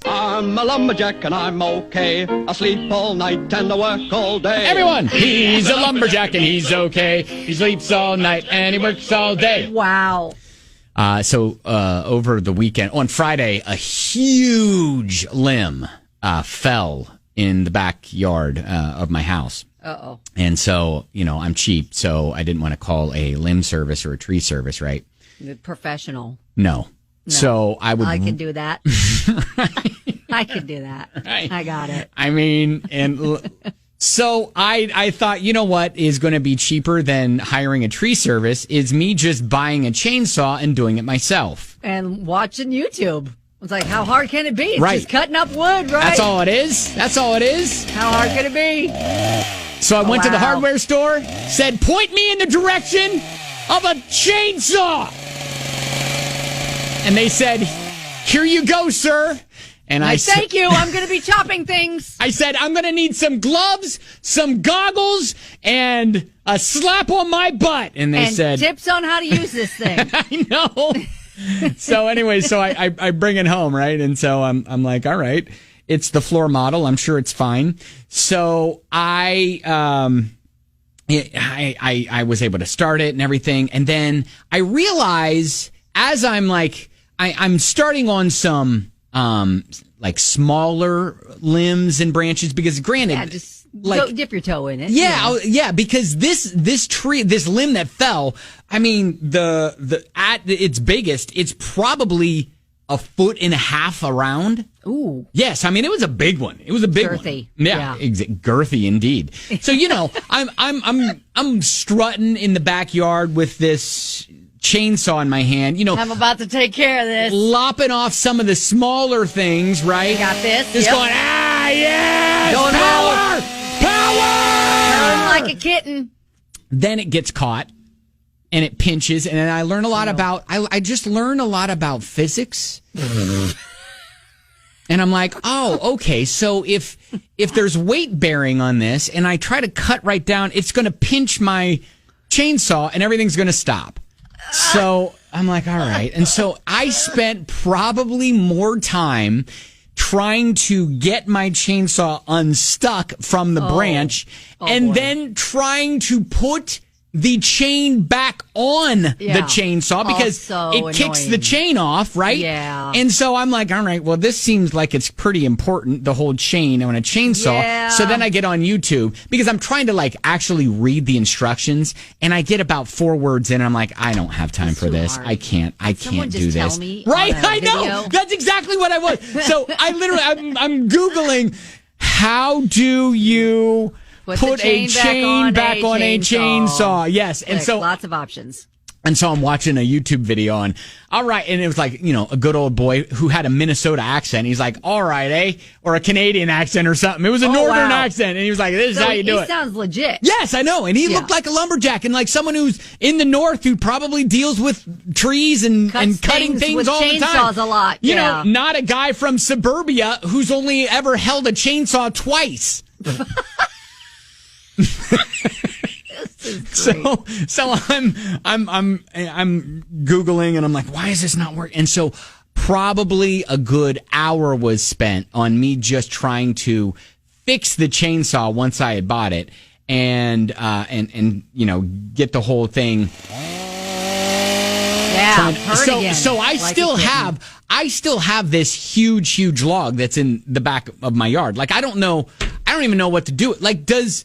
I'm a lumberjack and I'm okay. I sleep all night and I work all day. Everyone, he's a lumberjack and he's okay. He sleeps all night and he works all day. Wow. So over the weekend, on Friday, a huge limb fell in the backyard of my house. Uh-oh. And so, I'm cheap, so I didn't want to call a limb service or a tree service, right? Professional. No. So I can do that. I can do that. Right. I got it. I mean, so I thought, you know what is going to be cheaper than hiring a tree service is me just buying a chainsaw and doing it myself. And watching YouTube. It's like, how hard can it be? It's right. Just cutting up wood, right? That's all it is. That's all it is. How hard can it be? So I went to the hardware store, said, point me in the direction of a chainsaw. And they said, here you go, sir. And I said, thank you. I'm going to be chopping things. I said, I'm going to need some gloves, some goggles, and a slap on my butt. And they said, tips on how to use this thing. I know. So anyway, I bring it home, right? And so I'm like, all right, it's the floor model. I'm sure it's fine. So I was able to start it and everything. And then I realize as I'm like, I'm starting on some, like smaller limbs and branches because granted, just like, go dip your toe in it. Yeah, because this limb that fell, I mean, the at its biggest, it's probably 1.5 feet around. Ooh. Yes, I mean it was a big one. It was a big girthy. One. Yeah. Girthy indeed. So I'm strutting in the backyard with this chainsaw in my hand, I'm about to take care of this. Lopping off some of the smaller things, right? You got this. Just going, yes! Going Power! Like a kitten. Then it gets caught and it pinches, and then I learn a lot about I just learn a lot about physics. And I'm like, oh, okay, so if there's weight bearing on this and I try to cut right down, it's gonna pinch my chainsaw and everything's gonna stop. So I'm like, all right. And so I spent probably more time trying to get my chainsaw unstuck from the branch and then trying to put the chain back on the chainsaw because it kicks the chain off, right? Yeah. And so I'm like, all right, well, this seems like it's pretty important, the whole chain on a chainsaw. Yeah. So then I get on YouTube because I'm trying to like actually read the instructions and I get about 4 words in and I'm like, I don't have time for this. Hard. I can't do this. Tell me right? I know. That's exactly what I was. So I literally, I'm Googling, how do you put a chain back on a chainsaw. Yes. And so lots of options. And so I'm watching a YouTube video and all right. And it was like, a good old boy who had a Minnesota accent. He's like, all right, eh? Or a Canadian accent or something. It was a northern accent. And he was like, this is how you do it. He sounds legit. Yes, I know. And he looked like a lumberjack and like someone who's in the north who probably deals with trees and cutting things all the time. Chainsaws a lot. You know, not a guy from suburbia who's only ever held a chainsaw twice. So I'm Googling and I'm like, why is this not working? And so probably a good hour was spent on me just trying to fix the chainsaw once I had bought it and get the whole thing. Yeah. So I still have this huge log that's in the back of my yard. Like I don't even know what to do. Like does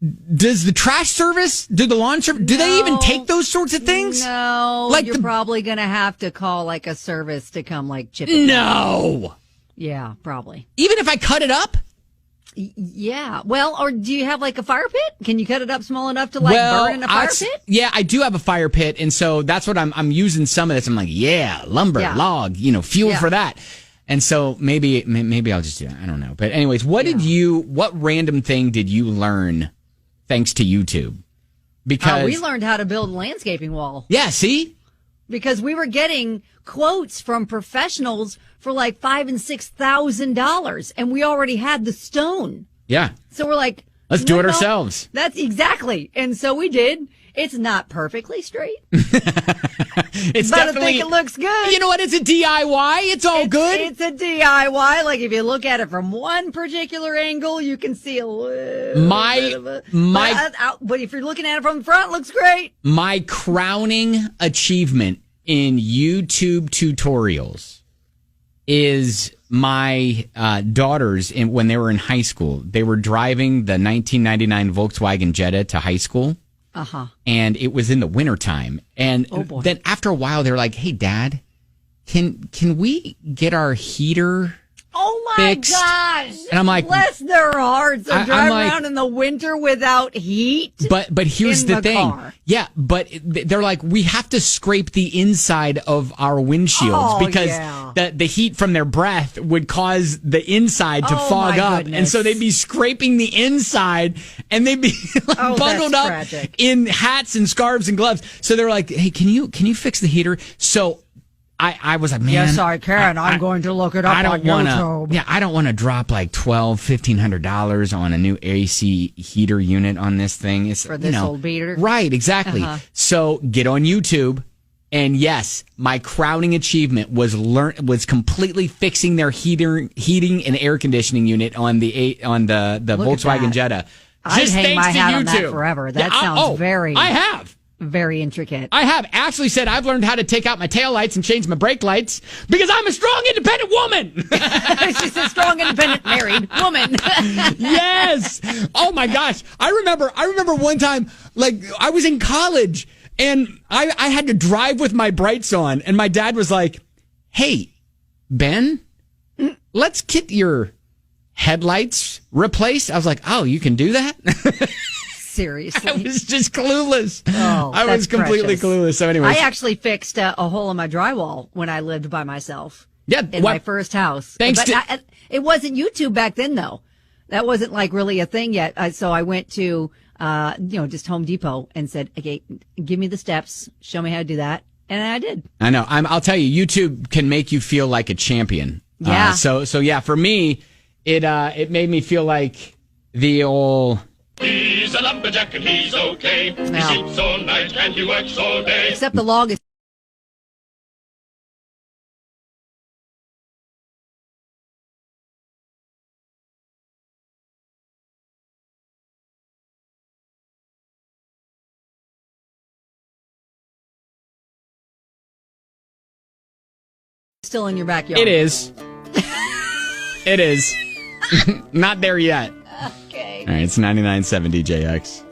the trash service, do the lawn service, do they even take those sorts of things? No. Like you're probably going to have to call like a service to come like chip it down. Yeah, probably. Even if I cut it up? Yeah. Well, or do you have like a fire pit? Can you cut it up small enough to burn in a fire pit? Yeah, I do have a fire pit. And so that's what I'm using some of this. I'm like, lumber, log, fuel for that. And so maybe I'll just do that. I don't know. But anyways, what random thing did you learn thanks to YouTube? Because we learned how to build a landscaping wall. Yeah, see? Because we were getting quotes from professionals for like $5,000 and $6,000, and we already had the stone. Yeah. So we're like, let's do it ourselves. That's exactly. And so we did. It's not perfectly straight. It's but I definitely. think it looks good. You know what? It's a DIY. It's all good. It's a DIY. Like if you look at it from one particular angle, you can see a little bit of it. But if you're looking at it from the front, it looks great. My crowning achievement in YouTube tutorials is my daughters, when they were in high school. They were driving the 1999 Volkswagen Jetta to high school. And it was in the wintertime. And then after a while, they're like, hey, Dad, can we get our heater fixed? Gosh. And I'm like, bless their hearts. They drive around in the winter without heat. But here's the thing. Car. Yeah, but they're like, we have to scrape the inside of our windshields because the heat from their breath would cause the inside to fog up. Goodness. And so they'd be scraping the inside and they'd be bundled up in hats and scarves and gloves. So they were like, hey, can you fix the heater? So I was like, man. Yes, I can. I'm going to look it up on YouTube. Yeah, I don't want to drop like $1,500 on a new AC heater unit on this thing. It's, for this old beater. Right, exactly. So get on YouTube. And yes, my crowning achievement was completely fixing their heating and air conditioning unit on the Volkswagen Jetta. I'd hang my hat on that forever. That sounds very intricate. I have. Ashley said I've learned how to take out my taillights and change my brake lights because I'm a strong, independent woman. She's a strong, independent, married woman. Yes. Oh my gosh. I remember one time, like I was in college and I had to drive with my brights on and my dad was like, hey, Ben, let's get your headlights replaced. I was like, oh, you can do that? Seriously. I was just clueless. Oh, I was completely clueless. So anyway, I actually fixed a hole in my drywall when I lived by myself. Yeah, in my first house. It wasn't YouTube back then, though. That wasn't like really a thing yet. So I went to, just Home Depot and said, okay, give me the steps. Show me how to do that. And I did. I know. I'll tell you, YouTube can make you feel like a champion. Yeah. So yeah, for me, it made me feel like the old. He's a lumberjack and he's okay. He sleeps all night and he works all day. Except the log is still in your backyard. It is. It is. Not there yet. Okay. All right, it's 99.7 DJX.